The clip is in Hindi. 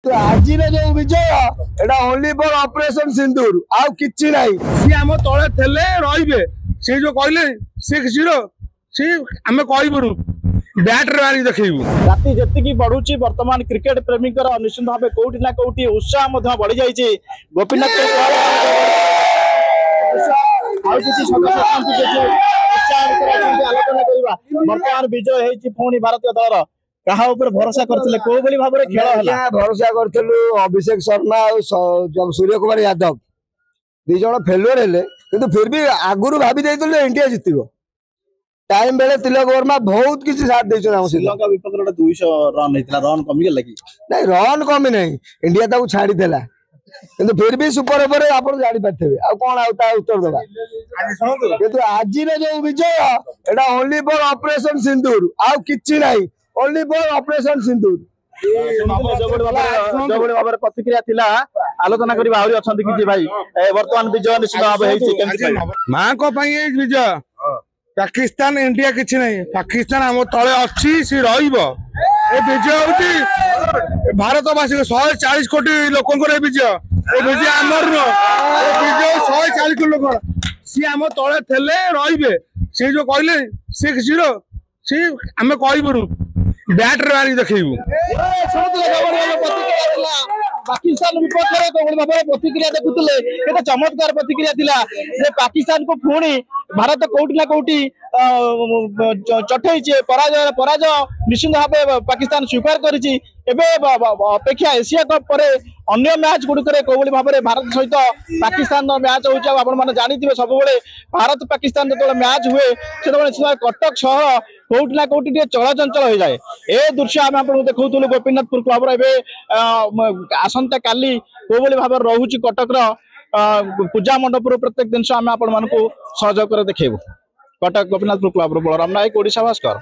तो आज जो विजय एटा ओनली फॉर ऑपरेशन सिंदूर आउ किछि नाही सी हम तळे थेले रहिबे से जो कहले 60 सी हमें कहबरु बैट रे मारी देखैबु राति जति बढ़ुची वर्तमान क्रिकेट प्रेमी निश्चित भाव कोटी ना कोटी उत्साह बढ़ी जाइए गोपीनाथ आलोचना करवा वर्तमान विजय होती पुणी भारतीय दल कहा भरोसा करते को भाव में खेल भरोसा करूँ अभिषेक शर्मा और सूर्य कुमार यादव दी जन फेलुअर हेले किंतु फिर भी आगुरी भाभी इंडिया जितब टाइम बेले तिलक वर्मा बहुत किसी साथ श्रीलंका विपक्ष 200 रन होता रन कमी लगी नहीं रन कमी नहीं इंडिया ताको छाड़ी देला किंतु फिर भी सुपर ओवर आप जानी पारे आ कौन उत्तर दबा किंतु आज जो विजय एटा ओनली फॉर ऑपरेशन सिंदूर आउ किछि नाही ओनली फॉर ऑपरेशन सिंदूर प्रतिक्रिया थिला आलोचना करबा आउरी अछंती कि भाई वर्तमान विजय निश्चित भाव हेछि मां को पई विजय पाकिस्तान इंडिया किछि नहीं पाकिस्तान हम तले अच्छी सी रहिबो ए विजय होती भारतवासी 140 कोटी लोकंकर विजय ए विजय आमर विजय 140 कोटी लोक सी हम तले थेले रहिबे से जो कहले 60 सी हमें कहबरु बैट रे मारी देखैबु पाकिस्तान विपक्ष प्रतिक्रिया देखुले चमत्कार प्रतिक्रिया थिला पाकिस्तान को पुणी भारत कोटी ना कोटी चठे पराजय पराजय निश्चित भाव पाकिस्तान स्वीकार करिछि अपेक्षा एशिया कप पर अन्य मैच गुड़िक कौली भाव में भारत सहित पाकिस्तान मैच हो जानी सब भारत पाकिस्तान जो मैच हुए से कटक सहर कोटी ना कोटी चलचंचल हो जाए ए दृश्य आम आपको देखु गोपीनाथपुर क्लब आसंता काली कौली भाव रोचे कटक पूजा मंडप प्रत्येक जिन आम आप सहयोग कर देखू कटक गोपीनाथपुर क्लब बलराम नायक ओडिशा भास्कर।